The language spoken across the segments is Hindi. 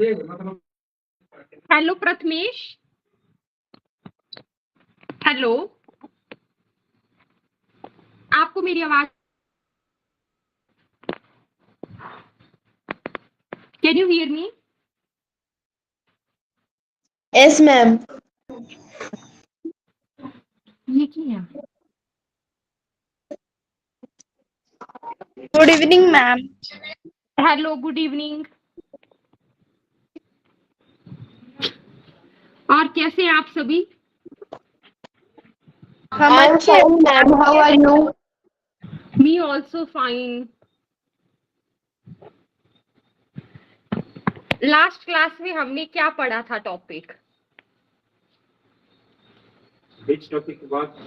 हेलो प्रथमेश, हेलो, आपको मेरी आवाज, can you hear me? Yes, ma'am. ये की है? Good evening, ma'am. Hello, good evening. और कैसे हैं आप सभी? I'm fine, ma'am. How are you? Me also fine. Last class में हमने क्या पढ़ा था टॉपिक?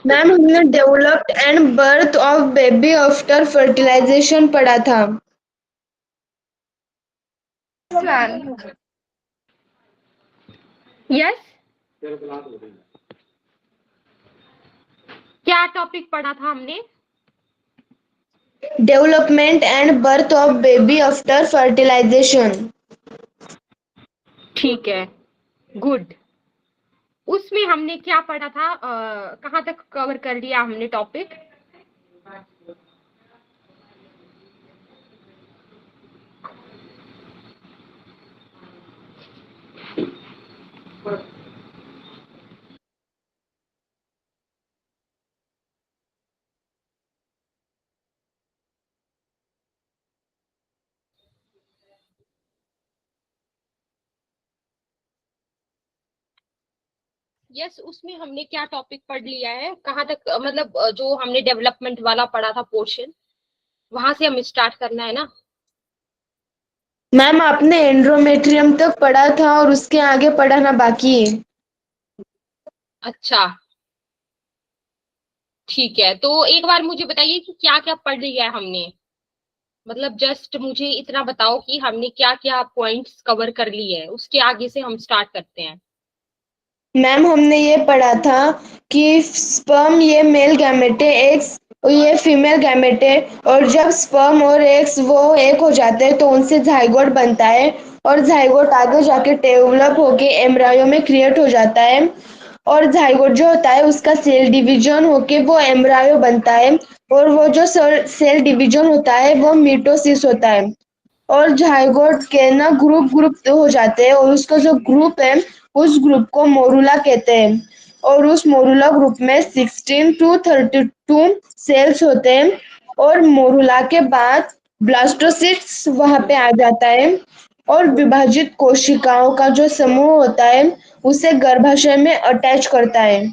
मैम हमने developed and birth of baby after fertilization पढ़ा था। यस, क्या टॉपिक पढ़ा था हमने? Development and birth of baby after fertilization. ठीक है, गुड। उसमें हमने क्या पढ़ा था? कहाँ तक कवर कर लिया हमने टॉपिक? यस, उसमें हमने क्या टॉपिक पढ़ लिया है, कहाँ तक मतलब जो हमने डेवलपमेंट वाला पढ़ा था पोर्शन, वहां से हम स्टार्ट करना है ना? मैम आपने एंड्रोमेट्रियम तक पढ़ा था और उसके आगे पढ़ाना बाकी है। अच्छा, ठीक है। तो एक बार मुझे बताइए कि क्या क्या पढ़ लिया है हमने। मतलब जस्ट मुझे इतना बताओ कि हमने क्या क्या पॉइंट्स कवर कर लिए हैं, उसके आगे से हम स्टार्ट करते हैं। मैम हमने ये पढ़ा था कि स्पर्म ये मेल गैमेट है, एग्स ये फीमेल गैमेट है, और जब स्पर्म और एग्स वो एक हो जाते हैं तो उनसे जाइगोट बनता है, और जाइगोट आगे जाके डेवलप होके एम्ब्रायो में क्रिएट हो जाता है, और जाइगोट जो होता है उसका सेल डिवीजन होके वो एम्ब्रायो बनता है, और वो जो सेल डिवीजन होता है वो मिटोसिस होता है, और जाइगोट के ना ग्रुप ग्रुप हो जाते हैं, और उसका जो ग्रुप है उस ग्रुप को मोरूला कहते हैं, और उस मोरूला ग्रुप में 16 to 32 सेल्स होते हैं, और मोरूला के बाद ब्लास्टोसिस्ट वहां पे आ जाता है, और विभाजित कोशिकाओं का जो समूह होता है उसे गर्भाशय में अटैच करता है।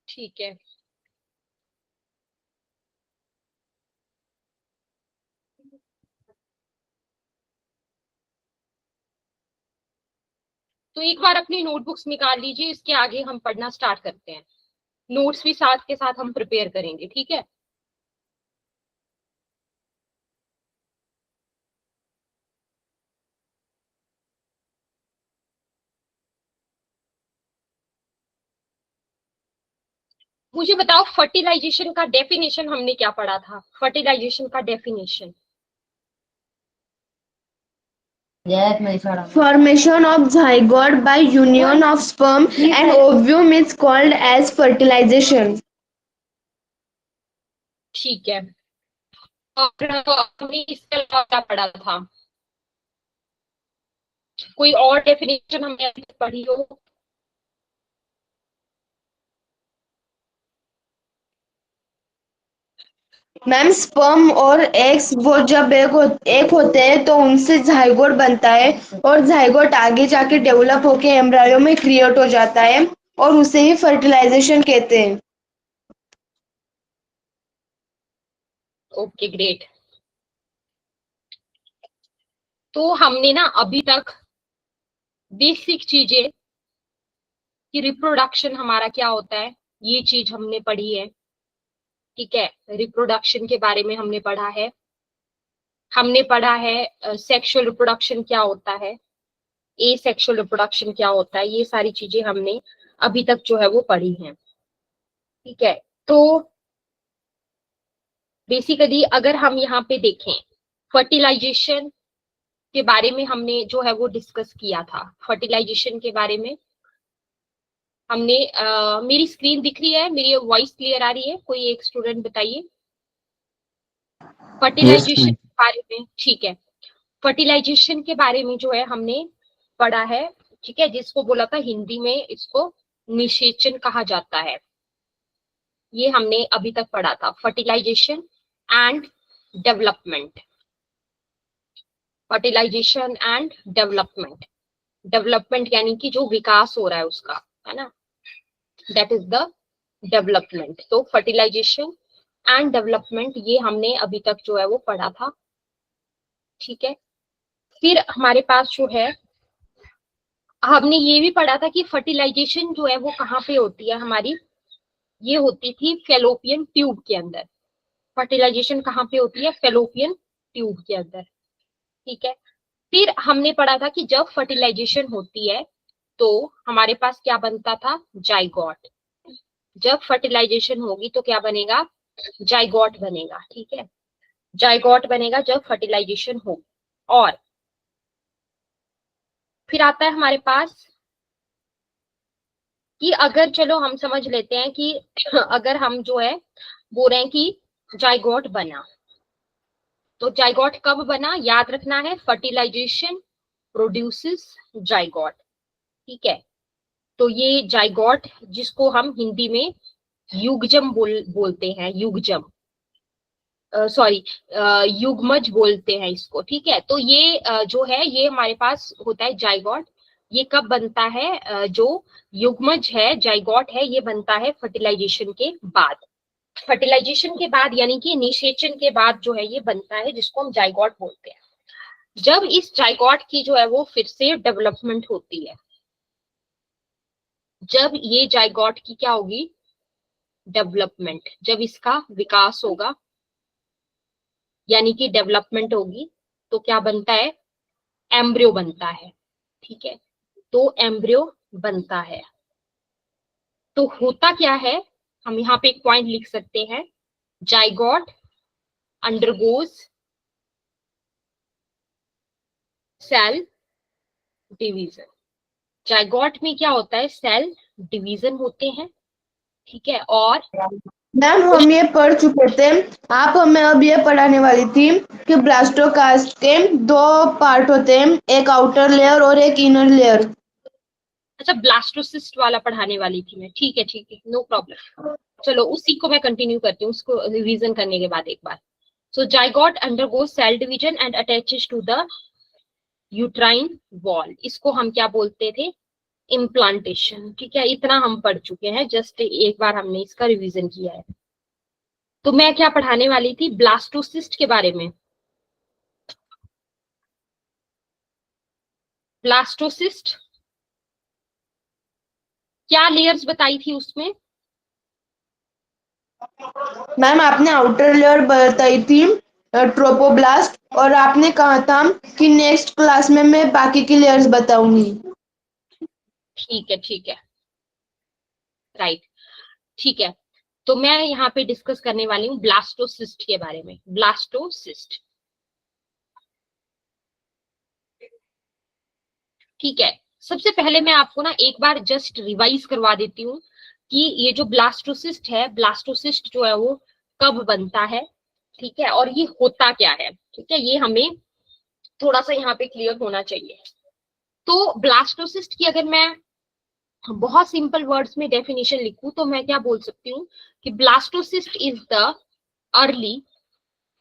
ठीक है, तो एक बार अपनी नोटबुक्स निकाल लीजिए, इसके आगे हम पढ़ना स्टार्ट करते हैं। नोट्स भी साथ के साथ हम प्रिपेयर करेंगे, ठीक है? मुझे बताओ, फर्टिलाइजेशन का डेफिनेशन हमने क्या पढ़ा था? फर्टिलाइजेशन का definition. Formation of zygote by union of sperm and ovum is called as fertilization. ठीक है, और हमने इसके अलावा क्या पढ़ा था? कोई और डेफिनेशन हमने अभी तक पढ़ी हो? मैम स्पर्म और एग्स वो जब एक होते हैं तो उनसे जाइगोट बनता है, और जाइगोट आगे जाके डेवलप होके एम्ब्रायो में क्रिएट हो जाता है, और उसे ही फर्टिलाइजेशन कहते हैं। Okay, great. तो हमने ना अभी तक बेसिक चीजें कि रिप्रोडक्शन हमारा क्या होता है, ये चीज हमने पढ़ी है। ठीक है, रिप्रोडक्शन के बारे में हमने पढ़ा है। हमने पढ़ा है सेक्सुअल रिप्रोडक्शन क्या होता है, ए सेक्सुअल रिप्रोडक्शन क्या होता है, ये सारी चीजें हमने अभी तक जो है वो पढ़ी हैं। ठीक है, तो बेसिकली अगर हम यहाँ पे देखें, फर्टिलाइजेशन के बारे में हमने जो है वो डिस्कस किया था। फर्टिलाइजेशन के बारे में हमने मेरी स्क्रीन दिख रही है, मेरी वॉइस क्लियर आ रही है? कोई एक स्टूडेंट बताइए। फर्टिलाइजेशन के बारे में, ठीक है। फर्टिलाइजेशन के बारे में जो है हमने पढ़ा है, ठीक है, जिसको बोला था हिंदी में इसको निषेचन कहा जाता है। ये हमने अभी तक पढ़ा था, fertilization and development. Fertilization and development, development यानी कि जो विकास हो रहा है उसका, है ना, दैट इज द डेवलपमेंट। तो फर्टिलाइजेशन एंड डेवलपमेंट ये हमने अभी तक जो है वो पढ़ा था, ठीक है। फिर हमारे पास जो है हमने ये भी पढ़ा था कि फर्टिलाइजेशन जो है वो कहाँ पे होती है हमारी, ये होती थी फेलोपियन ट्यूब के अंदर। फर्टिलाइजेशन कहाँ पे होती है? फेलोपियन ट्यूब के अंदर, ठीक है। फिर हमने पढ़ा था कि जब फर्टिलाइजेशन होती है तो हमारे पास क्या बनता था? जाइगोट। जब फर्टिलाइजेशन होगी तो क्या बनेगा? जाइगोट बनेगा, ठीक है। जाइगोट बनेगा जब फर्टिलाइजेशन हो। और फिर आता है हमारे पास कि अगर, चलो हम समझ लेते हैं कि अगर हम जो है बोल रहे हैं कि जाइगोट बना, तो जाइगोट कब बना? याद रखना है, फर्टिलाइजेशन प्रोड्यूसेस जाइगोट, ठीक है। तो ये जाइगोट जिसको हम हिंदी में युगजम बोलते हैं, युगजम, सॉरी, युग्मज बोलते हैं इसको, ठीक है। तो ये जो है ये हमारे पास होता है जाइगोट। ये कब बनता है? जो युग्मज है, जाइगोट है, ये बनता है फर्टिलाइजेशन के बाद। फर्टिलाइजेशन के बाद यानी कि निषेचन के बाद जो है ये बनता है, जिसको हम जाइगोट बोलते हैं। जब इस जाइगोट की जो है वो फिर से डेवलपमेंट होती है, जब ये जाइगोट की क्या होगी? डेवलपमेंट, जब इसका विकास होगा यानी कि डेवलपमेंट होगी, तो क्या बनता है? एम्ब्रियो बनता है, ठीक है। तो एम्ब्रियो बनता है। तो होता क्या है, हम यहाँ पे एक पॉइंट लिख सकते हैं, zygote undergoes cell division. Zygote में क्या होता है? सेल डिवीजन होते हैं, ठीक है। और मैम हम ये पढ़ चुके थे, आप हमें अब ये पढ़ाने वाली थी कि ब्लास्टोकास्ट के दो पार्ट होते हैं, एक आउटर लेयर और एक इनर लेयर। अच्छा, ब्लास्टोसिस्ट वाला पढ़ाने वाली थी मैं, ठीक है ठीक है, नो प्रॉब्लम। चलो उसी को मैं कंटिन्यू करती हूँ, उसको रिवीजन करने के बाद एक बार। So zygote undergoes cell division and attaches to the uterine wall. इसको हम क्या बोलते थे? इम्प्लांटेशन, ठीक है। इतना हम पढ़ चुके हैं, जस्ट एक बार हमने इसका रिवीजन किया है। तो मैं क्या पढ़ाने वाली थी? ब्लास्टोसिस्ट के बारे में। ब्लास्टोसिस्ट क्या लेयर्स बताई थी उसमें? मैम आपने आउटर लेयर बताई थी, ट्रोपोब्लास्ट, और आपने कहा था कि नेक्स्ट क्लास में मैं बाकी की लेयर्स बताऊंगी। ठीक है ठीक है, राइट, ठीक है। तो मैं यहाँ पे डिस्कस करने वाली हूँ ब्लास्टोसिस्ट के बारे में। ब्लास्टोसिस्ट, ठीक है। सबसे पहले मैं आपको ना एक बार जस्ट रिवाइज करवा देती हूँ कि ये जो ब्लास्टोसिस्ट है, ब्लास्टोसिस्ट जो है वो कब बनता है, ठीक है, और ये होता क्या है, ठीक है। ये हमें थोड़ा सा यहाँ पे क्लियर होना चाहिए। तो ब्लास्टोसिस्ट की अगर मैं बहुत सिंपल वर्ड्स में डेफिनेशन लिखूं तो मैं क्या बोल सकती हूँ कि blastocyst is the early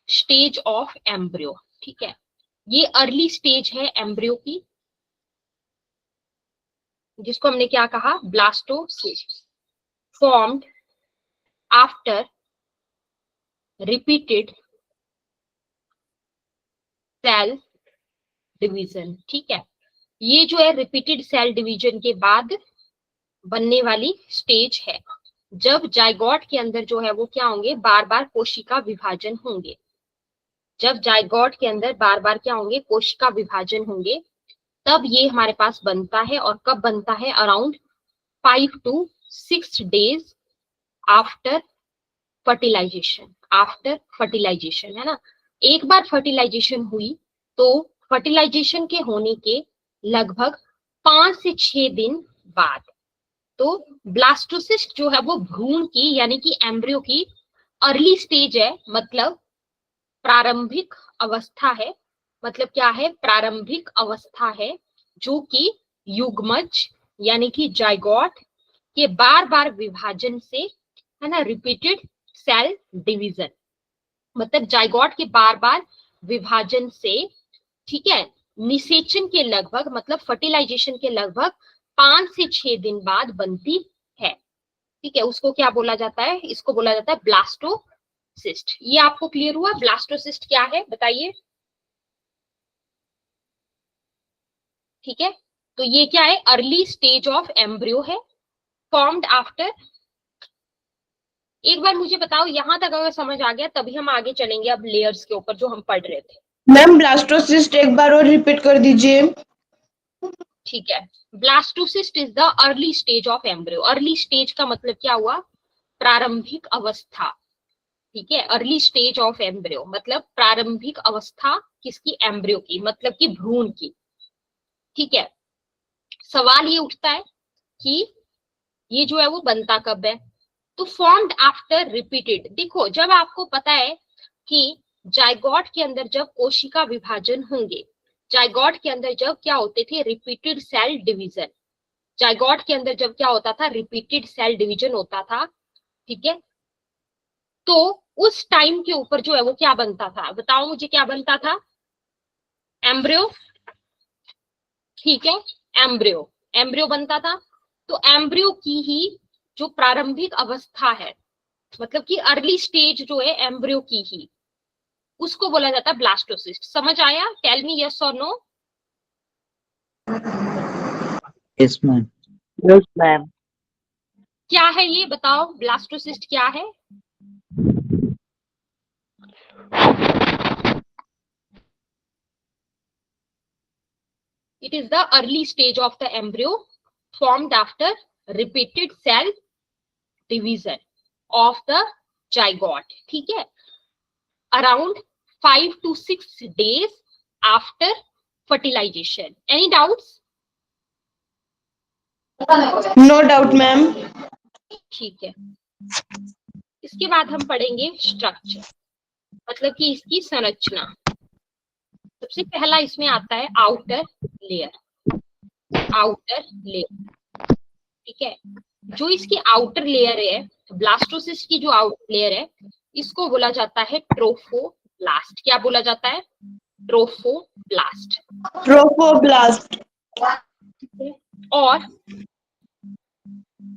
stage of embryo, ठीक है। ये अर्ली स्टेज है एम्ब्रियो की, जिसको हमने क्या कहा? Blastocyst, formed after repeated cell division, ठीक है। ये जो है रिपीटेड सेल डिवीजन के बाद बनने वाली स्टेज है, जब जाइगोट के अंदर जो है वो क्या होंगे? बार बार कोशिका विभाजन होंगे। जब जाइगोट के अंदर बार बार क्या होंगे? कोशिका विभाजन होंगे, तब ये हमारे पास बनता है। और कब बनता है? Around 5 to 6 days after fertilization, after fertilization, है ना। एक बार फर्टिलाइजेशन हुई तो फर्टिलाइजेशन के होने के लगभग 5 से 6 दिन बाद तो ब्लास्टोसिस्ट जो है वो भ्रूण की यानी कि एम्ब्रियो की अर्ली स्टेज है, मतलब प्रारंभिक अवस्था है। मतलब क्या है? प्रारंभिक अवस्था है जो कि युग्मज यानी कि जाइगोट के बार बार विभाजन से, है ना, रिपीटेड सेल डिवीजन, मतलब जाइगोट के बार बार विभाजन से, ठीक है, निषेचन के लगभग मतलब फर्टिलाइजेशन के लगभग 5 से 6 दिन बाद बनती है। ठीक है, उसको क्या बोला जाता है? इसको बोला जाता है ब्लास्टोसिस्ट। ये आपको क्लियर हुआ ब्लास्टोसिस्ट क्या है? बताइए। ठीक है, तो ये क्या है? अर्ली स्टेज ऑफ एम्ब्रियो है, फॉर्म्ड आफ्टर। एक बार मुझे बताओ, यहां तक अगर समझ आ गया तभी हम आगे चलेंगे अब लेयर्स के ऊपर जो हम पढ़ रहे थे। मैम ब्लास्टोसिस्ट एक बार और रिपीट कर दीजिए। ठीक है, blastocyst is the early stage of embryo. Early stage का मतलब क्या हुआ? प्रारंभिक अवस्था। ठीक है, अर्ली स्टेज ऑफ एम्ब्रियो मतलब प्रारंभिक अवस्था किसकी? एम्ब्रियो की, मतलब कि भ्रूण की। ठीक है, सवाल ये उठता है कि ये जो है वो बनता कब है? तो फॉर्म्ड आफ्टर रिपीटेड। देखो, जब आपको पता है कि जाइगोट के अंदर जब कोशिका विभाजन होंगे, जाइगोट के अंदर जब क्या होते थे? Repeated cell division. जाइगोट के अंदर जब क्या होता था? रिपीटेड सेल डिवीजन होता था। ठीक है, तो उस टाइम के ऊपर जो है वो क्या बनता था? बताओ मुझे, क्या बनता था? एम्ब्रियो। ठीक है, एम्ब्रियो, एम्ब्रियो बनता था। तो एम्ब्रियो की ही जो प्रारंभिक अवस्था है, मतलब कि अर्ली स्टेज जो है एम्ब्रियो की ही, उसको बोला जाता है ब्लास्टोसिस्ट। समझ आया? टेल मी यस और no. Yes ma'am. Yes ma'am. क्या है ये बताओ, ब्लास्टोसिस्ट क्या है? It is the early stage of the embryo formed after repeated cell division of the zygote. ठीक है, around 5 to 6 days after fertilization. Any doubts? No doubt ma'am. ठीक है, इसके बाद हम पढ़ेंगे स्ट्रक्चर, मतलब कि इसकी संरचना। सबसे पहला इसमें आता है आउटर लेयर। आउटर लेयर, ठीक है, जो इसकी आउटर लेयर है, ब्लास्टोसिस्ट की जो आउटर लेयर है, इसको बोला जाता है ट्रोफोब्लास्ट। क्या बोला जाता है? ट्रोफोब्लास्ट। ट्रोफोब्लास्ट। और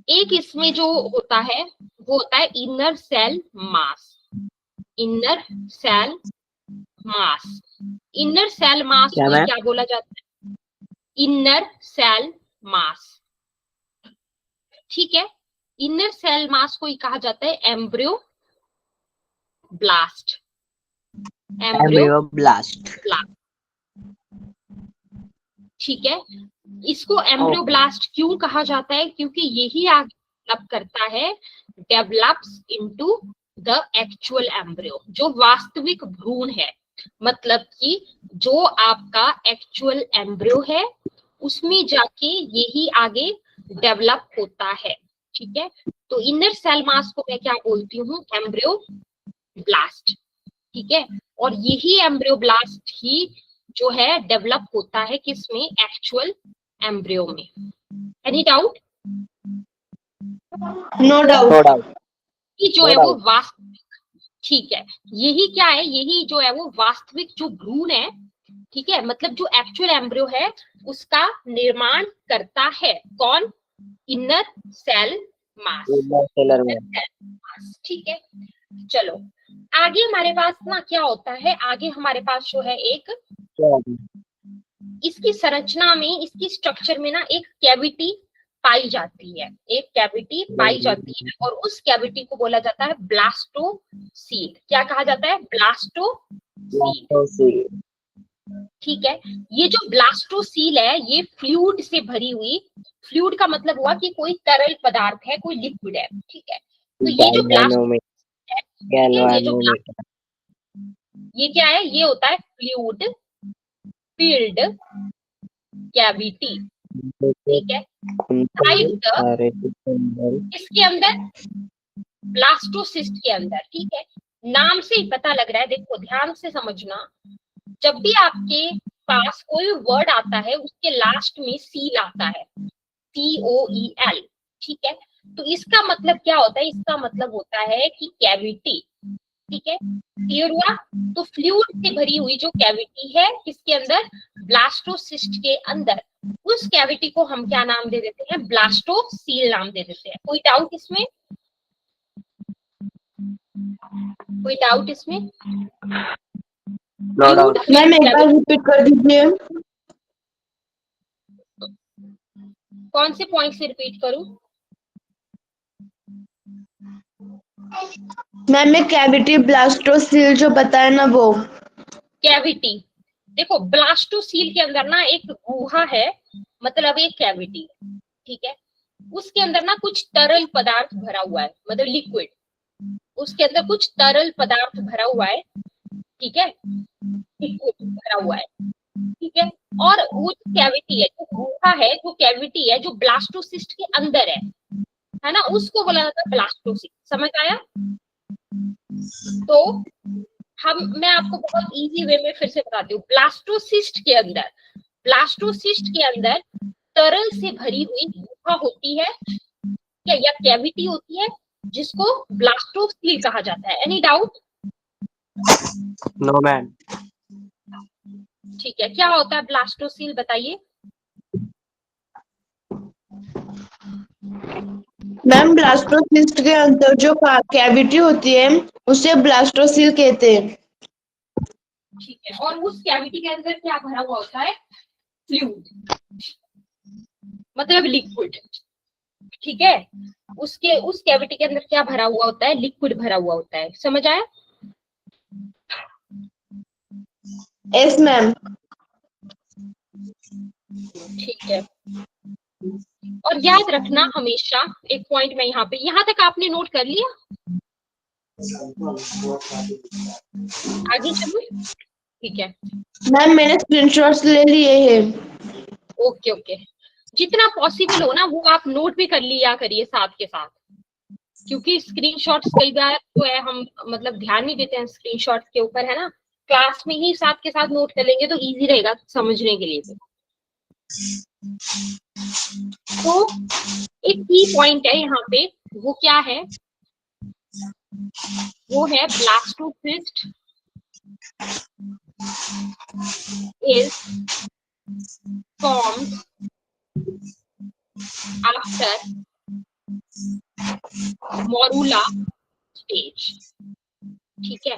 एक इसमें जो होता है वो होता है inner cell mass. Inner cell mass, inner cell mass क्या को मैम? क्या बोला जाता है? Inner cell mass. ठीक है, इनर सेल मास को ही कहा जाता है embryo blast. Embryo blast. Blast, ठीक है। इसको एम्ब्रियो ब्लास्ट क्यों कहा जाता है? क्योंकि यही आगे डेवलप करता है, develops into the actual embryo, जो वास्तविक भ्रूण है। मतलब कि जो आपका एक्चुअल एम्ब्रियो है उसमें जाके यही आगे डेवलप होता है। ठीक है, तो इनर सेल मास को मैं क्या बोलती हूँ? Embryo blast. ठीक है, और यही एम्ब्रियो ब्लास्ट ही जो है डेवलप होता है किसमें? एक्चुअल एम्ब्रियो में। Any doubt? No doubt. ये जो है वो वास्तविक, ठीक है, यही क्या है? यही जो है वो वास्तविक जो भ्रूण है, ठीक है, मतलब जो एक्चुअल एम्ब्रियो है उसका निर्माण करता है कौन? Inner cell mass. ठीक है, चलो आगे हमारे पास ना क्या होता है? आगे हमारे पास जो है एक इसकी संरचना में, इसकी स्ट्रक्चर में ना एक कैविटी पाई जाती है। एक कैविटी पाई जाती है और उस कैविटी को बोला जाता है ब्लास्टोसील। क्या कहा जाता है? ब्लास्टोसील। ठीक है, ये जो ब्लास्टोसील है ये फ्लूइड से भरी हुई, फ्लूइड का मतलब हुआ कि कोई तरल पदार्थ है, कोई लिक्विड है। ठीक है, तो ये जो ब्लास्ट है, ये जो ये क्या है? ये होता है फ्लूइड फील्ड कैविटी, ठीक है। इसके अंदर ब्लास्टोसिस्ट के अंदर, ठीक है, नाम से ही पता लग रहा है, देखो ध्यान से समझना, जब भी आपके पास कोई वर्ड आता है उसके लास्ट में सील आता है, COEL, ठीक है। तो इसका मतलब क्या होता है? इसका मतलब होता है कि कैविटी, ठीक है, क्लियर हुआ? तो फ्लूइड से भरी हुई जो कैविटी है किसके अंदर? ब्लास्टोसिस्ट के अंदर, उस कैविटी को हम क्या नाम दे देते हैं? ब्लास्टोसील नाम दे देते हैं। कोई डाउट इसमें? कोई डाउट इसमें? No doubt. मैम एक बार रिपीट कर दीजिए। कौन से पॉइंट से रिपीट करूं? मैम मैं कैविटी ब्लास्टोसिल जो बताया ना वो। कैविटी, देखो ब्लास्टोसील के अंदर ना एक गुहा है, मतलब एक कैविटी, ठीक है। उसके अंदर ना कुछ तरल पदार्थ भरा हुआ है, मतलब लिक्विड, उसके अंदर कुछ तरल पदार्थ भरा हुआ है, ठीक है, लिक्विड भरा हुआ है, ठीक है। और वो जो कैविटी है, जो गुहा है, जो कैविटी है, जो ब्लास्टोसिस्ट के अंदर है ना, उसको बोला जाता है ब्लास्टोसिस्ट। समझ आया? तो मैं आपको बहुत इजी वे में फिर से बताती हूँ। ब्लास्टोसिस्ट के अंदर तरल से भरी हुई गुहा होती है, या कैविटी होती है, जिसको ब्लास्टोसील कहा जाता है। Any doubt? No man. ठीक है, क्या होता है ब्लास्टोसील, बताइए। मैम ब्लास्टोसिस्ट के अंदर जो कैविटी होती है उसे ब्लास्टोसिल कहते हैं। ठीक है, और उस कैविटी के अंदर क्या भरा हुआ होता है? फ्लूइड, मतलब लिक्विड, ठीक है। उस कैविटी के अंदर क्या भरा हुआ होता है? लिक्विड भरा हुआ होता है। समझ आया? Yes ma'am. ठीक है, और याद रखना हमेशा एक पॉइंट में, यहाँ तक आपने नोट कर लिया? आगे चलो, ठीक है। मैम मैंने स्क्रीनशॉट्स ले लिए हैं। ओके ओके, जितना पॉसिबल हो ना वो आप नोट भी कर लिया करिए साथ के साथ, क्योंकि स्क्रीनशॉट्स कई बार जो है हम मतलब ध्यान नहीं देते हैं स्क्रीनशॉट्स के ऊपर, है ना। क्लास में ही साथ के साथ नोट कर लेंगे तो इजी रहेगा समझने के लिए भी। तो एक की पॉइंट है यहाँ पे, वो क्या है? वो है blastocyst is formed after morula stage, ठीक है।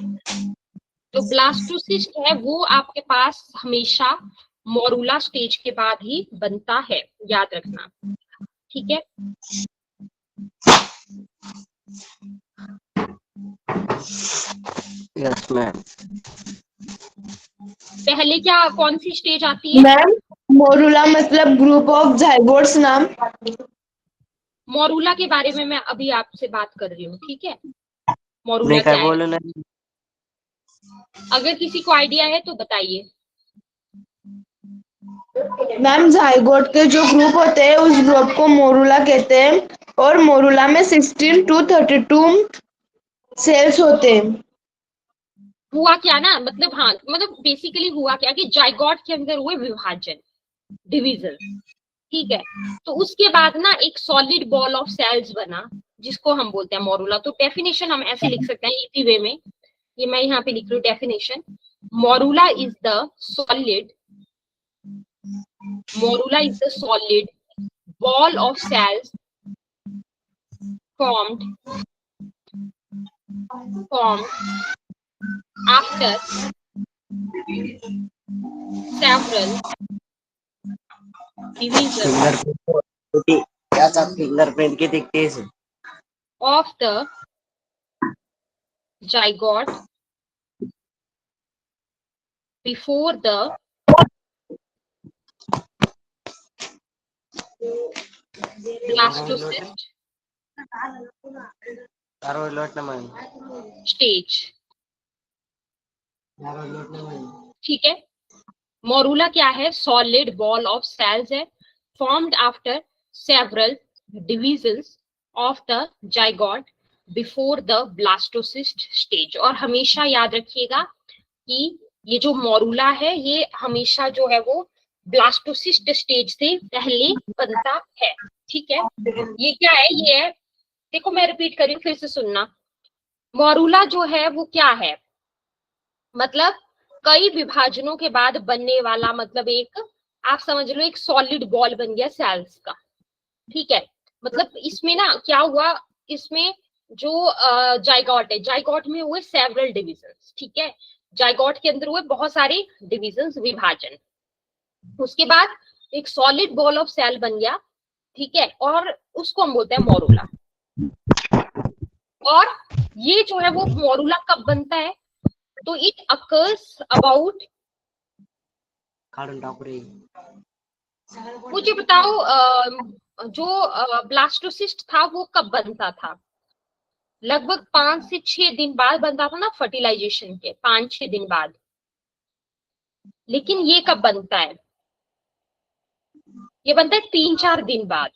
जो ब्लास्टोसिस्ट है वो आपके पास हमेशा मोरूला स्टेज के बाद ही बनता है, याद रखना, ठीक है। Yes ma'am. पहले क्या कौन सी स्टेज आती है? मैम मोरूला मतलब ग्रुप ऑफ जाइगोट्स नाम। मोरूला के बारे में मैं अभी आपसे बात कर रही हूँ, ठीक है। मोरूला नहीं क्या क्या है? बोलो ना। अगर किसी को आइडिया है तो बताइए। मैम जाइगोट के जो ग्रुप होते हैं उस ग्रुप को मोरूला कहते हैं और मोरूला में 16 to 32 सेल्स होते हैं। हुआ क्या ना, मतलब हाँ, मतलब बेसिकली हुआ क्या कि जाइगोट के अंदर हुए विभाजन, डिवीजन, ठीक है। तो उसके बाद ना एक सॉलिड बॉल ऑफ सेल्स बना, जिसको हम बोलते हैं मोरूला। तो डेफिनेशन हम ऐसे लिख सकते हैं इजी वे में, ये मैं यहाँ पे लिख रही हूँ definition. Morula is the solid, morula is the solid ball of cells formed after several divisions क्या था फिंगरप्रिंट की दिखती है of the zygote before the blastocyst stage, ठीक है, मोरूला क्या है? सॉलिड बॉल ऑफ सेल्स है, formed after several divisions of the zygote before the blastocyst stage. और हमेशा याद रखिएगा कि ये जो मोरूला है ये हमेशा जो है वो ब्लास्टोसिस्ट स्टेज से पहले बनता है। ठीक है, ये क्या है? ये है, देखो मैं रिपीट कर रही हूँ, फिर से सुनना। मोरूला जो है वो क्या है? मतलब कई विभाजनों के बाद बनने वाला, मतलब एक, आप समझ लो एक सॉलिड बॉल बन गया सेल्स का। ठीक है, मतलब इसमें ना क्या हुआ, इसमें जो जाइगोट है, जाइगोट में हुए सेवरल डिविजन्स। ठीक है, जाइगोट के अंदर हुए बहुत सारे डिविजन्स, विभाजन। उसके बाद एक सॉलिड बॉल ऑफ सेल बन गया। ठीक है, और उसको हम बोलते हैं मोरूला। और ये जो है वो मोरूला कब बनता है? तो इट अकर्स अबाउट, मुझे बताओ जो ब्लास्टोसिस्ट था वो कब बनता था? लगभग 5 से 6 दिन बाद बनता था ना, फर्टिलाइजेशन के 5-6 दिन बाद। लेकिन ये कब बनता है? ये बनता है 3-4 दिन बाद।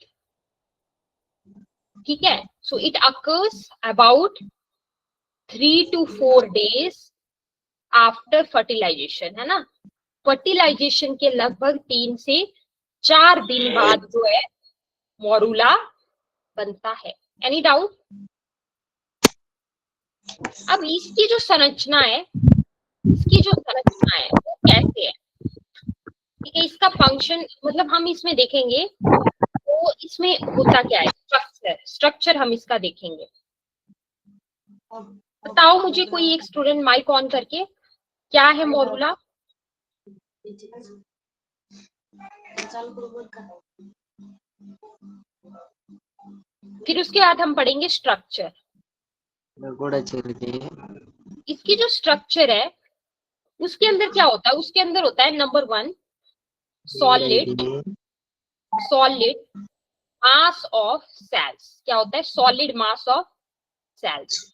ठीक है, so it occurs about 3 to 4 days after fertilization, है ना। फर्टिलाइजेशन के लगभग 3 से 4 दिन बाद जो है मोरूला बनता है। Any doubt? अब इसकी जो संरचना है, वो कैसे है? ठीक है, इसका फंक्शन, मतलब हम इसमें देखेंगे तो इसमें होता क्या है, स्ट्रक्चर हम इसका देखेंगे। बताओ मुझे कोई एक स्टूडेंट माइक ऑन करके, क्या है मोरूला? फिर उसके बाद हम पढ़ेंगे स्ट्रक्चर। इसकी जो स्ट्रक्चर है उसके अंदर क्या होता है? उसके अंदर होता है number 1 solid mass of cells. क्या होता है? Solid mass of cells.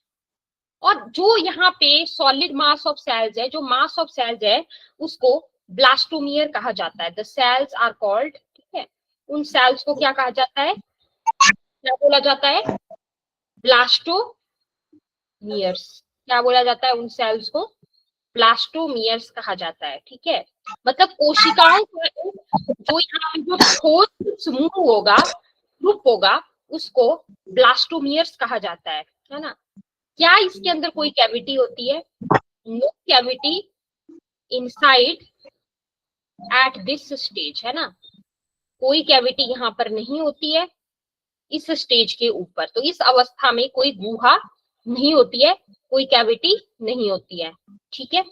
और जो यहाँ पे सॉलिड मास ऑफ सेल्स है, जो मास ऑफ सेल्स है उसको ब्लास्टोमियर कहा जाता है। द सेल्स आर कॉल्ड, ठीक है, उन सेल्स को क्या कहा जाता है? क्या बोला जाता है? ब्लास्टोमियर्स। क्या बोला जाता है उन सेल्स को? ब्लास्टोमियर्स कहा जाता है। ठीक है, मतलब कोशिकाओं का जो यहाँ पे जो ठोस समूह होगा, ग्रुप होगा, उसको ब्लास्टोमियर्स कहा जाता है ना। क्या इसके अंदर कोई कैविटी होती है? No cavity inside at this stage, है ना। कोई कैविटी यहाँ पर नहीं होती है इस स्टेज के ऊपर। तो इस अवस्था में कोई गुहा नहीं होती है, कोई कैविटी नहीं होती है। ठीक है,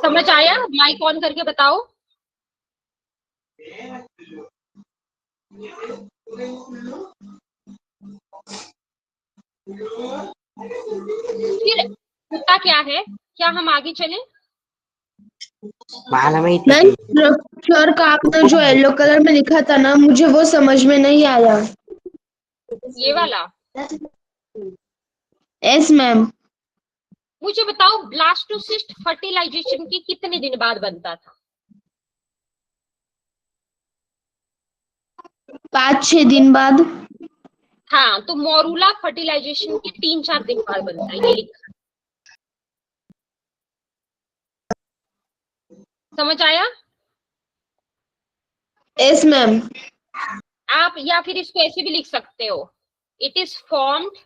समझ आया? माइक ऑन करके बताओ। फिर होता क्या है? क्या हम आगे चलें? मैम, स्ट्रक्चर का आपने जो येलो कलर में लिखा था ना, मुझे वो समझ में नहीं आया। ये वाला? Yes ma'am. मुझे बताओ ब्लास्टोसिस्ट फर्टिलाइजेशन के कितने दिन बाद बनता था? 5-6 दिन बाद। हाँ, तो मोरूला फर्टिलाइजेशन के 3-4 दिन बाद बनता है, ये लिखा। समझ आया? Yes ma'am. आप या फिर इसको ऐसे भी लिख सकते हो, it is formed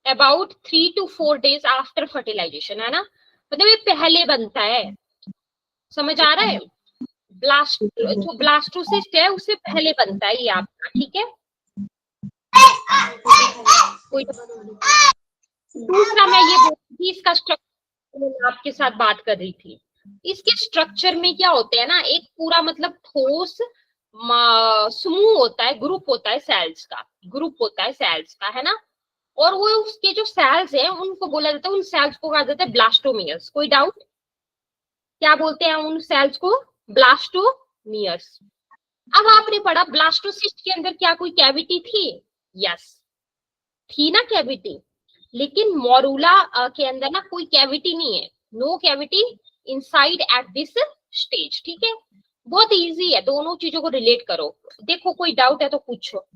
about 3 to 4 days after fertilization, है ना। मतलब ये पहले बनता है। समझ आ रहा है? जो ब्लास्टोसिस्ट है उससे पहले बनता है ये आपका। ठीक है, दूसरा मैं ये बोल रही थी, इसका स्ट्रक्चर आपके साथ बात कर रही थी। इसके स्ट्रक्चर में क्या होते हैं ना, एक पूरा मतलब ठोस समूह होता है, ग्रुप होता है सेल्स का, है ना। और वो उसके जो सेल्स हैं उनको बोला जाता है, उन सेल्स को कहा जाता है ब्लास्टोमियर्स। कोई डाउट? क्या बोलते हैं उन सेल्स को? ब्लास्टोमियर्स। अब आपने पढ़ा ब्लास्टोसिस्ट के अंदर क्या कोई कैविटी थी? यस, थी ना कैविटी, लेकिन मोरूला के अंदर ना कोई कैविटी नहीं है, no cavity inside at this stage. ठीक है, बहुत इजी है, दोनों चीजों को रिलेट करो। देखो कोई डाउट है तो पूछो,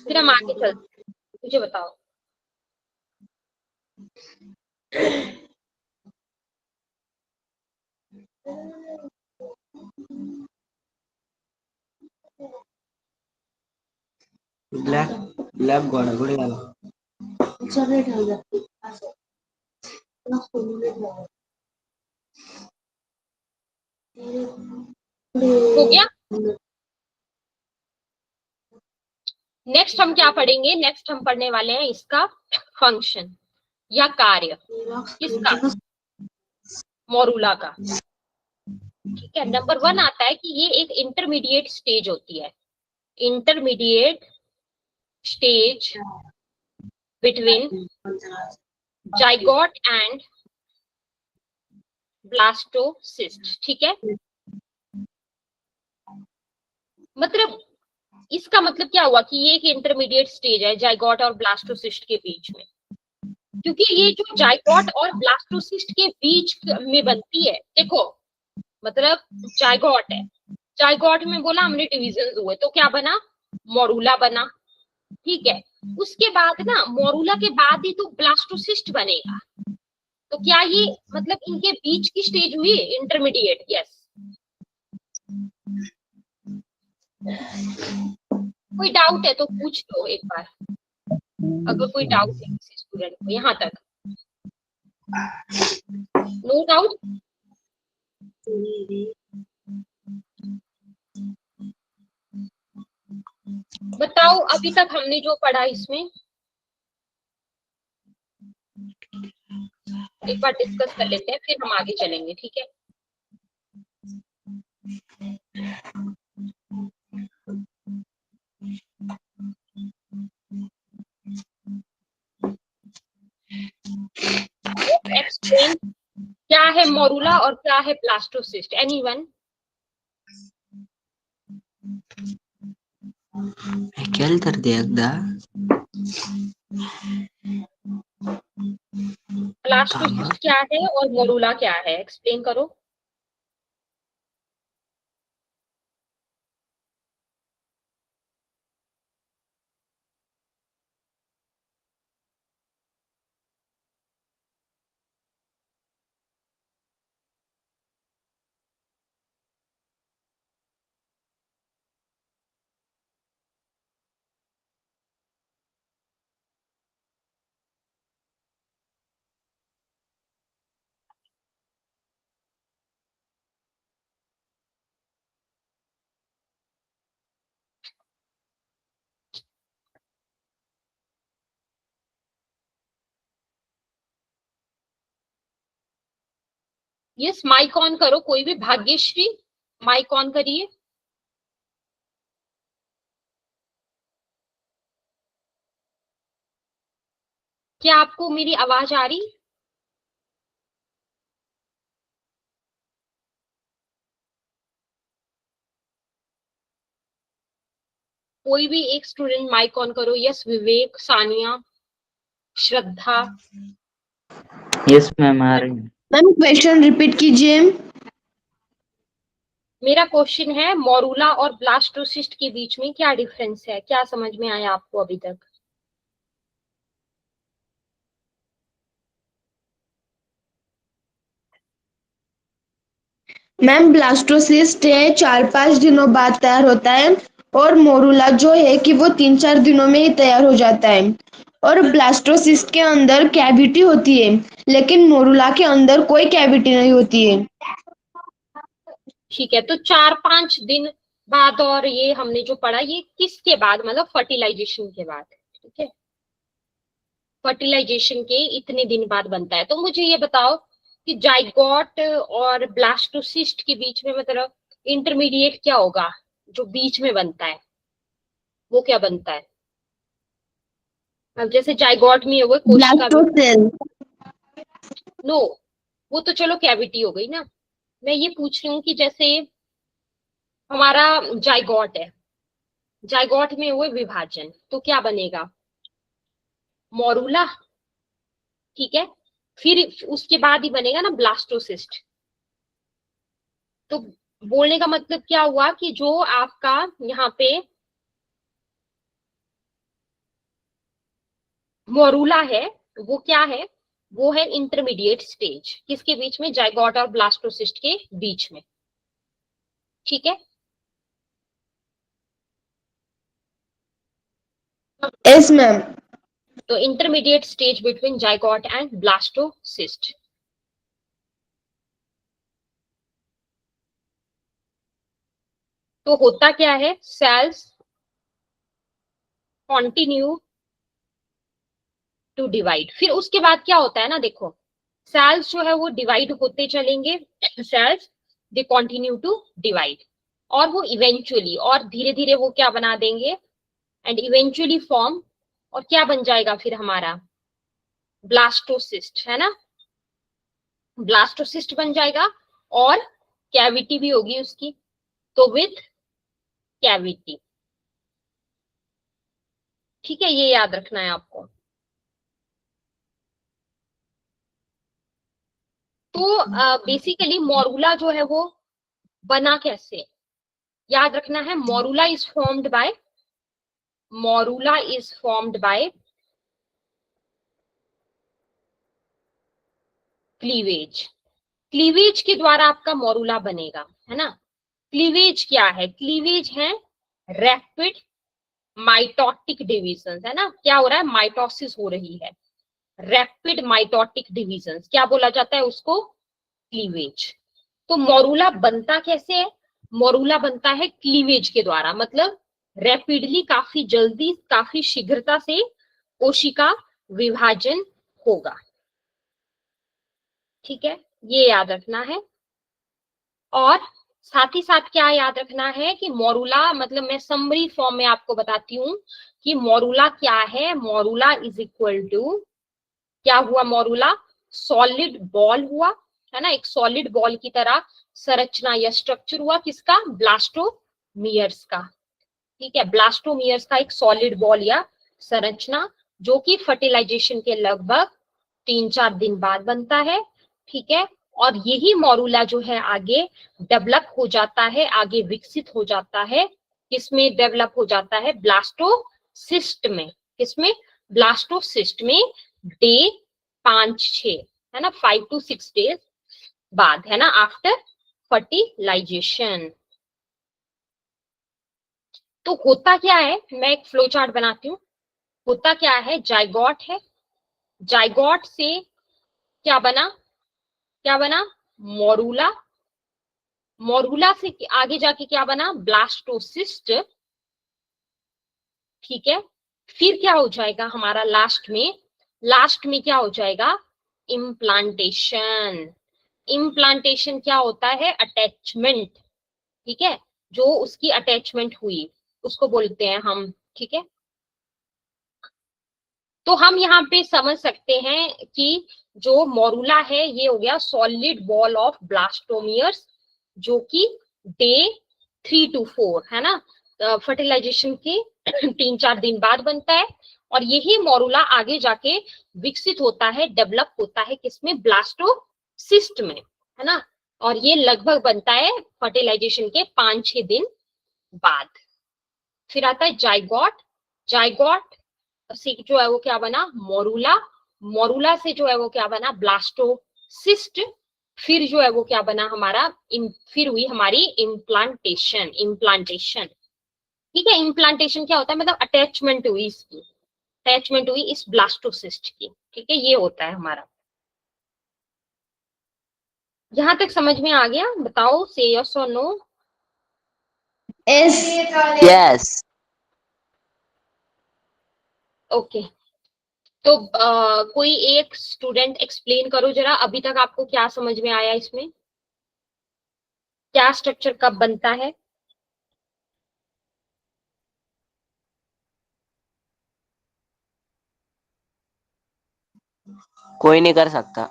फिर हम आगे चलते हैं। मुझे बताओ। ब्लैक ब्लैक घोड़ा घोड़े वाला हो गया। नेक्स्ट हम क्या पढ़ेंगे, नेक्स्ट हम पढ़ने वाले हैं इसका फंक्शन या कार्य, किसका, मोरूला का। ठीक है, नंबर 1 आता है कि ये एक इंटरमीडिएट स्टेज होती है, intermediate stage between zygote and blastocyst. ठीक है, मतलब इसका मतलब क्या हुआ कि ये एक इंटरमीडिएट स्टेज है जाइगोट और ब्लास्टोसिस्ट के बीच में, क्योंकि ये जो जाइगोट और ब्लास्टोसिस्ट के बीच में बनती है, देखो मतलब जाइगोट है, जाइगोट में बोला हमने डिविजन हुए तो क्या बना, मोरूला बना। ठीक है, उसके बाद ना मोरूला के बाद ही तो ब्लास्टोसिस्ट बनेगा, तो क्या ये मतलब इनके बीच की स्टेज हुई इंटरमीडिएट। यस, कोई डाउट है तो पूछ लो एक बार, अगर कोई डाउट है किसी स्टूडेंट को यहाँ तक। No doubt. बताओ अभी तक हमने जो पढ़ा इसमें एक बार डिस्कस कर लेते हैं, फिर हम आगे चलेंगे। ठीक है, एक्सप्लेन क्या है मोरूला और क्या है ब्लास्टोसिस्ट, एनीवन। ಕೇಳ್ತಾರ್ದೆ ಅಗ್ದ ब्लास्टोसिस्ट क्या है और मोरूला क्या है, एक्सप्लेन करो। यस, माइक ऑन करो, कोई भी, भाग्यश्री माइक ऑन करिए। क्या आपको मेरी आवाज आ रही। कोई भी एक स्टूडेंट माइक ऑन करो। यस, विवेक, सानिया, श्रद्धा। यस मैम आ रही है। मैम क्वेश्चन रिपीट कीजिए। मेरा क्वेश्चन है मोरूला और ब्लास्टोसिस्ट के बीच में क्या डिफरेंस है, क्या समझ में आया आपको अभी तक। मैम ब्लास्टोसिस्ट है 4-5 दिनों बाद तैयार होता है, और मोरूला जो है कि वो 3-4 दिनों में ही तैयार हो जाता है। और ब्लास्टोसिस्ट के अंदर कैविटी होती है, लेकिन मोरूला के अंदर कोई कैविटी नहीं होती है। ठीक है, तो 4-5 दिन बाद, और ये हमने जो पढ़ा ये किसके बाद, मतलब फर्टिलाइजेशन के बाद। ठीक है, फर्टिलाइजेशन के इतने दिन बाद बनता है। तो मुझे ये बताओ कि जाइगोट और ब्लास्टोसिस्ट के बीच में मतलब इंटरमीडिएट क्या होगा, जो बीच में बनता है वो क्या बनता है। अब जैसे जाइगोट में हुए कोशिका भी, ब्लास्टोसेल। नो, वो तो चलो कैविटी हो गई ना। मैं ये पूछ रही हूँ कि जैसे हमारा जाइगोट है, जाइगोट में हुए विभाजन, तो क्या बनेगा, मोरूला, ठीक है। फिर उसके बाद ही बनेगा ना ब्लास्टोसिस्ट। तो बोलने का मतलब क्या हुआ कि जो आपका यहाँ पे मोरूला है वो क्या है, वो है इंटरमीडिएट स्टेज, किसके बीच में, जाइगोट और ब्लास्टोसिस्ट के बीच में, ठीक है। Yes ma'am. तो intermediate stage between zygote and blastocyst. तो होता क्या है, सेल्स कंटिन्यू टू डिवाइड। फिर उसके बाद क्या होता है ना, देखो सेल्स जो है वो डिवाइड होते चलेंगे, cells they continue to divide, और वो इवेंचुअली, और धीरे धीरे वो क्या बना देंगे, एंड इवेंचुअली फॉर्म, और क्या बन जाएगा फिर हमारा ब्लास्टोसिस्ट, है ना, ब्लास्टोसिस्ट बन जाएगा, और कैविटी भी होगी उसकी, तो विथ कैविटी, ठीक है, ये याद रखना है आपको। तो बेसिकली मोरूला जो है वो बना कैसे, याद रखना है, morula is formed by, morula is formed by cleavage, cleavage के द्वारा आपका मोरूला बनेगा, है ना। क्लीवेज क्या है, क्लीवेज है रैपिड माइटोटिक डिविजन, है ना, क्या हो रहा है, माइटोसिस हो रही है, रैपिड माइटोटिक डिविजन, क्या बोला जाता है उसको, क्लीवेज। तो मोरूला बनता कैसे है, मोरूला बनता है क्लीवेज के द्वारा, मतलब रैपिडली, काफी जल्दी, काफी शीघ्रता से कोशिका विभाजन होगा, ठीक है, ये याद रखना है। और साथ ही साथ क्या याद रखना है कि मोरूला, मतलब मैं समरी फॉर्म में आपको बताती हूँ कि मोरूला क्या है, मोरूला इज इक्वल टू, क्या हुआ मोरूला, सॉलिड बॉल हुआ, है ना, एक सॉलिड बॉल की तरह संरचना या स्ट्रक्चर हुआ, किसका, ब्लास्टोमियर्स का, ठीक है, ब्लास्टोमियर्स का एक सॉलिड बॉल या संरचना, जो कि फर्टिलाइजेशन के लगभग 3-4 दिन बाद बनता है, ठीक है। और यही मोरूला जो है आगे डेवलप हो जाता है, आगे विकसित हो जाता है, किसमें डेवलप हो जाता है, ब्लास्टोसिस्ट में, किसमें, ब्लास्टोसिस्ट में, डे 5-6, है ना, 5 to 6 days बाद, है ना, आफ्टर फर्टिलाइजेशन। तो होता क्या है, मैं एक फ्लो चार्ट बनाती हूँ, होता क्या है, जाइगोट है, जाइगोट से क्या बना, क्या बना, मोरूला, मोरूला से आगे जाके क्या बना, ब्लास्टोसिस्ट, ठीक है। फिर क्या हो जाएगा हमारा लास्ट में, लास्ट में क्या हो जाएगा, इम्प्लांटेशन। इम्प्लांटेशन क्या होता है, अटैचमेंट, ठीक है, जो उसकी अटैचमेंट हुई उसको बोलते हैं हम, ठीक है। तो हम यहाँ पे समझ सकते हैं कि जो मोरूला है ये हो गया सॉलिड बॉल ऑफ ब्लास्टोमियर्स, जो कि डे 3 to 4, है ना, फर्टिलाइजेशन के 3-4 दिन बाद बनता है, और यही मोरूला आगे जाके विकसित होता है, डेवलप होता है, किसमें, ब्लास्टोसिस्ट में, है ना, और ये लगभग बनता है फर्टिलाइजेशन के 5-6 दिन बाद। फिर आता है जाइगोट, जाइगोट से जो है वो क्या बना, मोरूला, मोरूला से जो है वो क्या बना, ब्लास्टोसिस्ट, फिर जो है वो क्या बना हमारा, फिर हुई हमारी इम्प्लांटेशन, इम्प्लांटेशन, ठीक है। इम्प्लांटेशन क्या होता है, मतलब अटैचमेंट हुई इसकी, अटैचमेंट हुई इस ब्लास्टोसिस्ट की, ठीक है, ये होता है हमारा। यहां तक समझ में आ गया, बताओ से यस और नो। यस। यस। ओके, तो कोई एक स्टूडेंट एक्सप्लेन करो जरा, अभी तक आपको क्या समझ में आया इसमें, क्या स्ट्रक्चर कब बनता है। कोई नहीं कर सकता।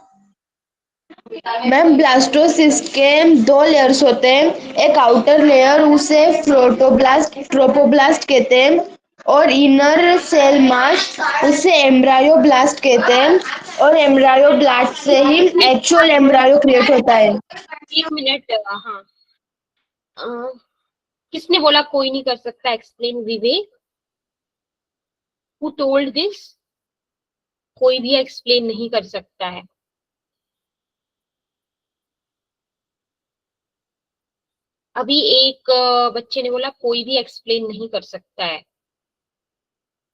मैम ब्लास्टोसिस्ट के दो लेयर्स होते हैं, एक आउटर लेयर उसे ट्रोपोब्लास्ट कहते हैं और इनर सेल मास उसे एम्ब्रायोब्लास्ट कहते हैं और एम्ब्रायोब्लास्ट से ही एक्चुअल एम्ब्रायो क्रिएट होता है। 1 मिनट। हाँ, अ, किसने बोला कोई नहीं कर सकता explain? Vivek, who told this? कोई भी एक्सप्लेन नहीं कर सकता है। अभी एक बच्चे ने बोला कोई भी एक्सप्लेन नहीं कर सकता है।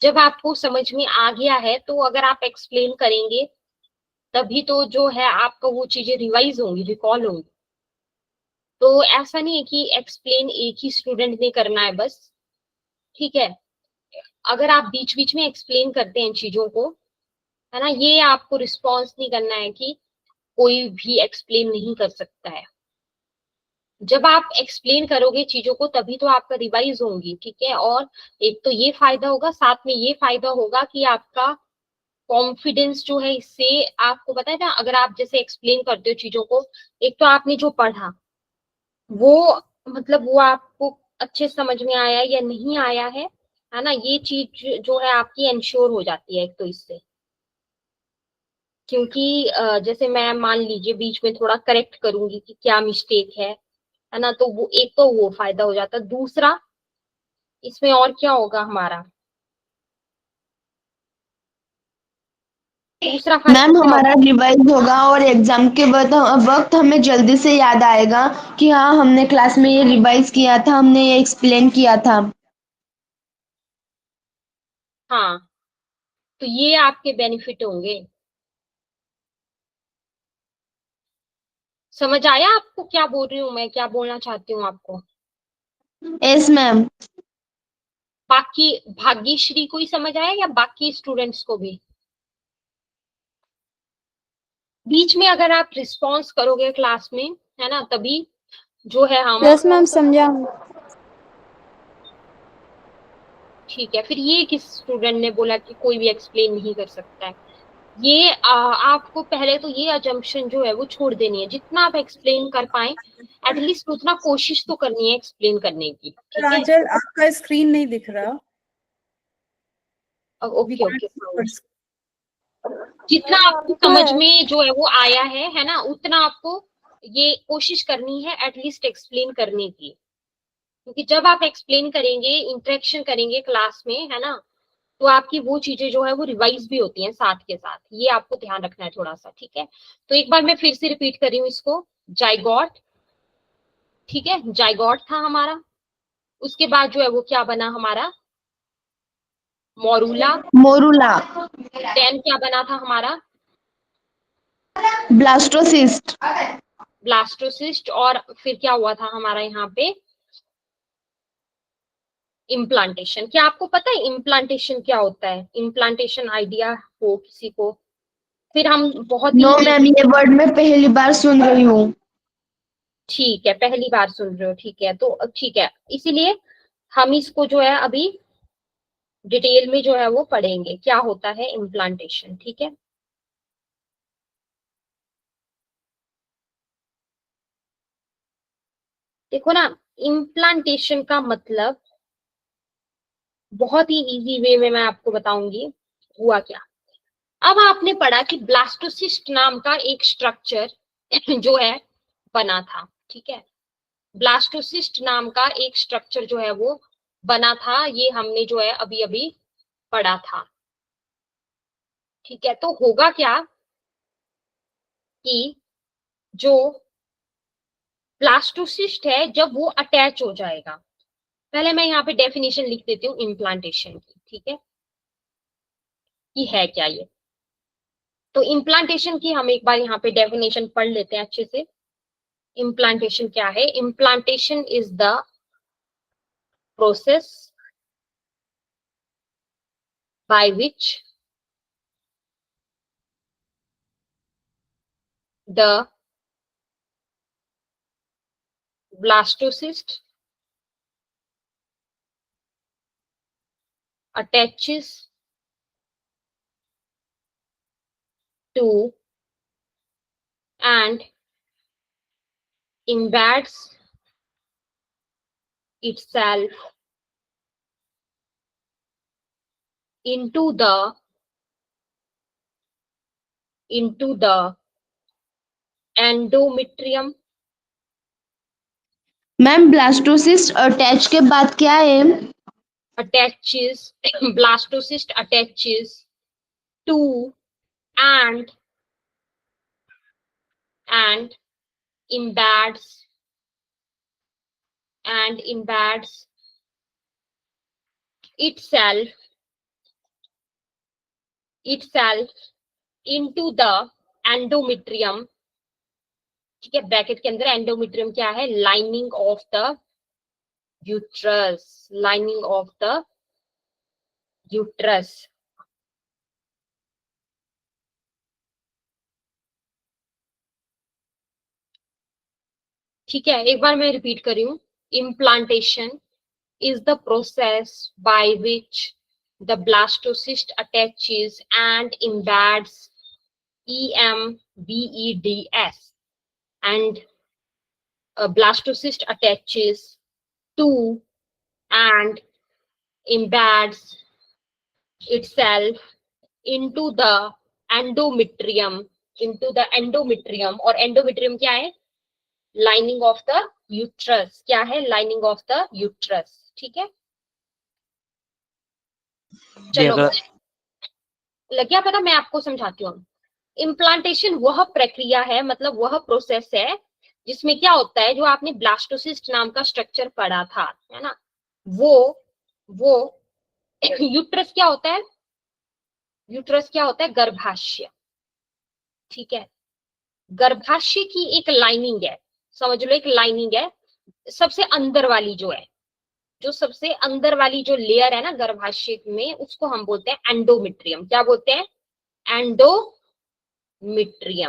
जब आपको समझ में आ गया है तो अगर आप एक्सप्लेन करेंगे तभी तो जो है आपका वो चीजें रिवाइज होंगी, रिकॉल होंगी। तो ऐसा नहीं है कि एक्सप्लेन एक ही स्टूडेंट ने करना है बस, ठीक है। अगर आप बीच बीच में एक्सप्लेन करते हैं चीजों को, है ना, ये आपको रिस्पॉन्स नहीं करना है कि कोई भी एक्सप्लेन नहीं कर सकता है। जब आप एक्सप्लेन करोगे चीजों को तभी तो आपका रिवाइज होंगी, ठीक है। और एक तो ये फायदा होगा, साथ में ये फायदा होगा कि आपका कॉन्फिडेंस जो है इससे, आपको पता है ना, अगर आप जैसे एक्सप्लेन करते हो चीजों को, एक तो आपने जो पढ़ा वो, मतलब वो आपको अच्छे समझ में आया या नहीं आया है ना, ये चीज जो है आपकी इंश्योर हो जाती है एक तो इससे। क्योंकि जैसे मैं मान लीजिए बीच में थोड़ा करेक्ट करूंगी कि क्या मिस्टेक है ना, तो वो एक तो वो फायदा हो जाता है। दूसरा इसमें और क्या होगा हमारा, दूसरा फायदा मैम क्या हमारा होगा? रिवाइज होगा और एग्जाम के वक्त हमें जल्दी से याद आएगा कि हाँ हमने क्लास में ये रिवाइज किया था, हमने ये एक्सप्लेन किया था। हाँ, तो ये आपके बेनिफिट होंगे। समझ आया आपको क्या बोल रही हूँ मैं, क्या बोलना चाहती हूँ आपको? Yes ma'am. बाकी भाग्यश्री को ही समझ आया या बाकी स्टूडेंट्स को भी? बीच में अगर आप रिस्पॉन्स करोगे क्लास में, है ना, तभी जो है हम, यस मैम समझा। ठीक है। फिर ये किस स्टूडेंट ने बोला कि कोई भी एक्सप्लेन नहीं कर सकता है? ये आपको पहले तो ये अजम्पशन जो है वो छोड़ देनी है, जितना आप एक्सप्लेन कर पाए एटलीस्ट उतना कोशिश तो करनी है एक्सप्लेन करने की, ठीक है। राजल आपका स्क्रीन नहीं दिख रहा। We okay can't okay, see your screen. जितना आपको समझ में जो है वो आया है ना, उतना आपको ये कोशिश करनी है एटलीस्ट एक्सप्लेन करने की। क्योंकि जब आप एक्सप्लेन करेंगे, इंटरेक्शन करेंगे क्लास में, है ना, तो आपकी वो चीजें जो है वो रिवाइज भी होती हैं साथ के साथ। ये आपको ध्यान रखना है थोड़ा सा, ठीक है। तो एक बार मैं फिर से रिपीट कर रही हूँ इसको। जाइगोट, ठीक है, जाइगोट था हमारा। उसके बाद जो है वो क्या बना हमारा? मोरूला। मोरूला। देन क्या बना था हमारा? ब्लास्टोसिस्ट। ब्लास्टोसिस्ट। और फिर क्या हुआ था हमारा यहाँ पे? इम्प्लांटेशन। क्या आपको पता है इम्प्लांटेशन क्या होता है? इम्प्लांटेशन आइडिया हो किसी को? फिर हम बहुत ही नो मैम, इजी, ये वर्ड मैं पहली बार सुन रही हूँ। ठीक है, पहली बार सुन रहे हो, ठीक है, तो ठीक है, इसीलिए हम इसको जो है अभी डिटेल में जो है वो पढ़ेंगे क्या होता है इम्प्लांटेशन, ठीक है। देखो ना, इम्प्लांटेशन का मतलब बहुत ही इजी वे में मैं आपको बताऊंगी हुआ क्या। अब आपने पढ़ा कि ब्लास्टोसिस्ट नाम का एक स्ट्रक्चर जो है बना था, ठीक है। ब्लास्टोसिस्ट नाम का एक स्ट्रक्चर जो है वो बना था, ये हमने जो है अभी अभी पढ़ा था, ठीक है। तो होगा क्या कि जो ब्लास्टोसिस्ट है जब वो अटैच हो जाएगा, पहले मैं यहाँ पे डेफिनेशन लिख देती हूँ इम्प्लांटेशन की, ठीक है, कि है क्या ये। तो इम्प्लांटेशन की हम एक बार यहाँ पे डेफिनेशन पढ़ लेते हैं अच्छे से। इम्प्लांटेशन क्या है? Implantation is the process by which the blastocyst attaches to and embeds itself into the endometrium. Ma'am blastocyst attach के बाद क्या है? Attaches blastocyst attaches to and embeds itself into the endometrium. ठीक है, ब्रैकेट के अंदर एंडोमेट्रियम क्या है? Lining of the uterus, lining of the uterus. ठीक है, एक बार मैं रिपीट कर रही हूँ। Implantation is the process by which the blastocyst attaches and embeds EMBEDS and a blastocyst attaches to and embeds itself into the endometrium, और endometrium क्या है? Lining of the uterus. क्या है? Lining of the uterus. ठीक है, चलो लग गया पता? मैं आपको समझाती हूँ। इम्प्लांटेशन वह प्रक्रिया है, मतलब वह प्रोसेस है जिसमें क्या होता है, जो आपने ब्लास्टोसिस्ट नाम का स्ट्रक्चर पढ़ा था, है ना, वो यूट्रस क्या होता है? यूट्रस क्या होता है? गर्भाशय। ठीक है, गर्भाशय की एक लाइनिंग है, समझ लो एक लाइनिंग है, सबसे अंदर वाली जो है, जो सबसे अंदर वाली जो लेयर है ना गर्भाशय में, उसको हम बोलते हैं एंडोमेट्रियम। क्या बोलते हैं? एंडोमेट्रियम।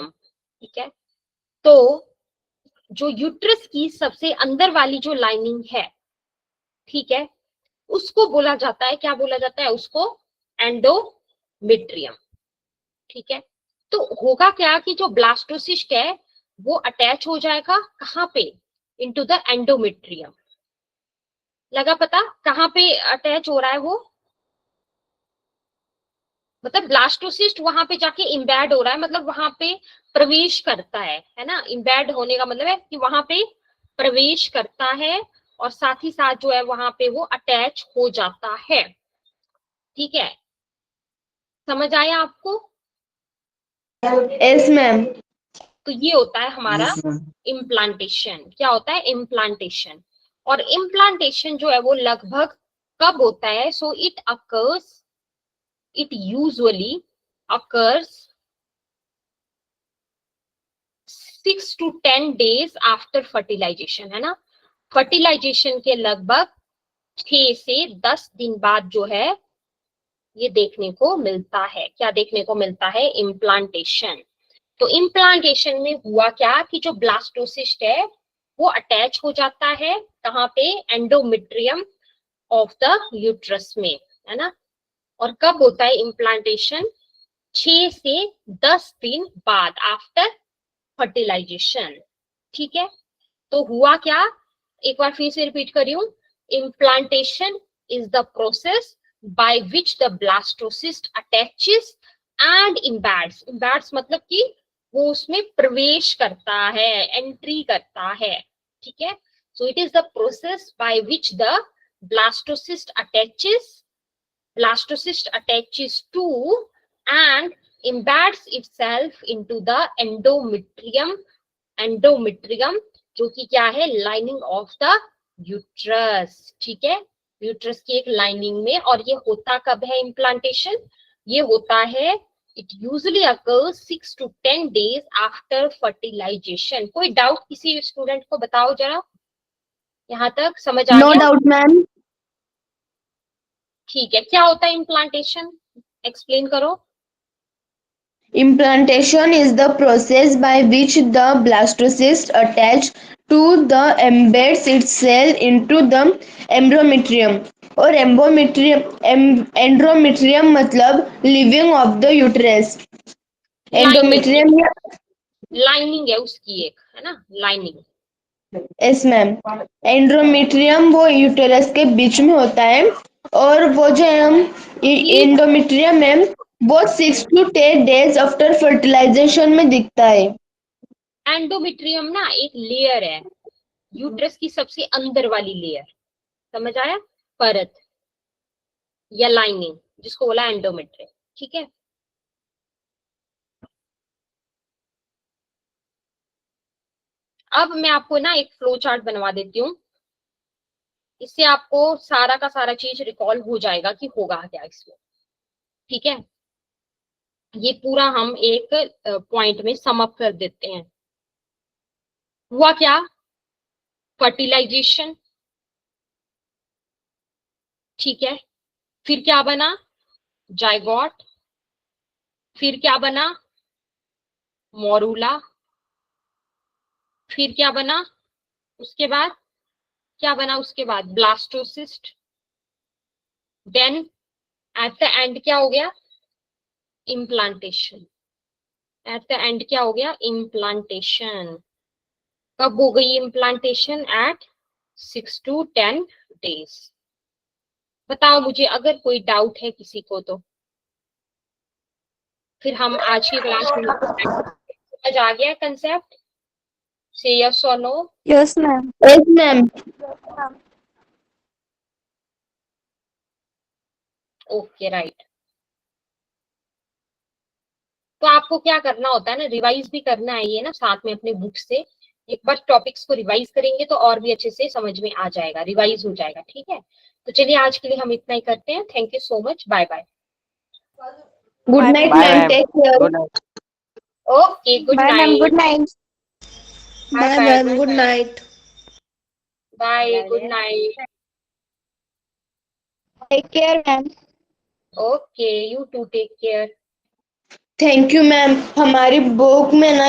ठीक है, तो जो यूट्रस की सबसे अंदर वाली जो लाइनिंग है, ठीक है, उसको बोला जाता है, क्या बोला जाता है उसको? एंडोमेट्रियम। ठीक है, तो होगा क्या कि जो ब्लास्टोसिस्ट है वो अटैच हो जाएगा कहाँ पे? Into the endometrium. लगा पता कहाँ पे अटैच हो रहा है वो? मतलब ब्लास्टोसिस्ट वहां पे जाके इम्बेड हो रहा है, मतलब वहां पे प्रवेश करता है ना। इम्बेड होने का मतलब है कि वहां पे प्रवेश करता है और साथ ही साथ जो है वहां पे वो अटैच हो जाता है। ठीक है, समझ आया आपको? Yes ma'am. तो ये होता है हमारा Yes, ma'am. इम्प्लांटेशन। क्या होता है? इम्प्लांटेशन। और इम्प्लांटेशन जो है वो लगभग कब होता है? सो it usually occurs 6 to 10 days after fertilization, है ना। फर्टिलाइजेशन के लगभग 6 से 10 दिन बाद जो है ये देखने को मिलता है। क्या देखने को मिलता है? इम्प्लांटेशन। तो इम्प्लांटेशन में हुआ क्या कि जो ब्लास्टोसिस्ट है वो अटैच हो जाता है कहाँ पे? एंडोमेट्रियम ऑफ द यूट्रस में, है ना। और कब होता है इम्प्लांटेशन? 6 से 10 दिन बाद, आफ्टर फर्टिलाइजेशन। ठीक है, तो हुआ क्या? एक बार फिर से रिपीट कर रही हूँ। Implantation is the process by which the blastocyst attaches and embeds. Embeds मतलब कि वो उसमें प्रवेश करता है, एंट्री करता है। ठीक है, so it is the process by which the blastocyst attaches to and embeds itself into the endometrium जो कि क्या है? Lining of the uterus. ठीक है, यूट्रस की एक लाइनिंग में। और ये होता कब है इम्प्लांटेशन? ये होता है, it usually occurs 6 to 10 days after fertilization. कोई डाउट किसी स्टूडेंट को बताओ जरा, यहाँ तक समझ आ नो गया? Doubt ma'am. ठीक है, क्या होता है इम्प्लांटेशन? एक्सप्लेन करो। Implantation is the process by which the blastocyst attached to the embeds itself into the endometrium और एंडोमेट्रियम मतलब living of the uterus. Endometrium lining है उसकी एक, है ना, लाइनिंग। Yes ma'am. एंडोमेट्रियम वो यूटेरस के बीच में होता है, और वो जो है हम एंडोमेट्रियम है वो 6 to 10 days आफ्टर फर्टिलाइजेशन में दिखता है। एंडोमेट्रियम ना एक लेयर है, यूट्रस की सबसे अंदर वाली लेयर, समझ आया, परत या लाइनिंग, जिसको बोला एंडोमेट्रियम। ठीक है, अब मैं आपको ना एक फ्लो चार्ट बनवा देती हूँ, इससे आपको सारा का सारा चीज रिकॉल हो जाएगा कि होगा क्या इसमें। ठीक है, ये पूरा हम एक पॉइंट में सम अप कर देते हैं। हुआ क्या, फर्टिलाइजेशन, ठीक है, फिर क्या बना, जाइगोट, फिर क्या बना, मोरूला, फिर क्या बना, उसके बाद क्या बना, उसके बाद blastocyst, then at the end क्या हो गया, इम्प्लांटेशन। एट द एंड क्या हो गया, इम्प्लांटेशन। कब हो गई इम्प्लांटेशन, एट 6 to 10 days। बताओ मुझे अगर कोई डाउट है किसी को तो, फिर हम आज की क्लास में समझ आ गया कंसेप्ट, से यस और no. Yes ma'am. Yes ma'am. Okay right. तो आपको क्या करना होता है ना, रिवाइज भी करना है ये ना साथ में अपने बुक से। एक बार टॉपिक्स को रिवाइज करेंगे तो और भी अच्छे से समझ में आ जाएगा, रिवाइज हो जाएगा। ठीक है, तो चलिए आज के लिए हम इतना ही करते हैं। Thank you so much, bye bye. Good night bye ma'am, ma'am, take care. Good night. Okay, goodbye ma'am, good night. Night. Bye bye bye, ma'am, good night. Bye, good night. Take care ma'am. Okay, you too take care. Thank you ma'am, हमारी बुक में ना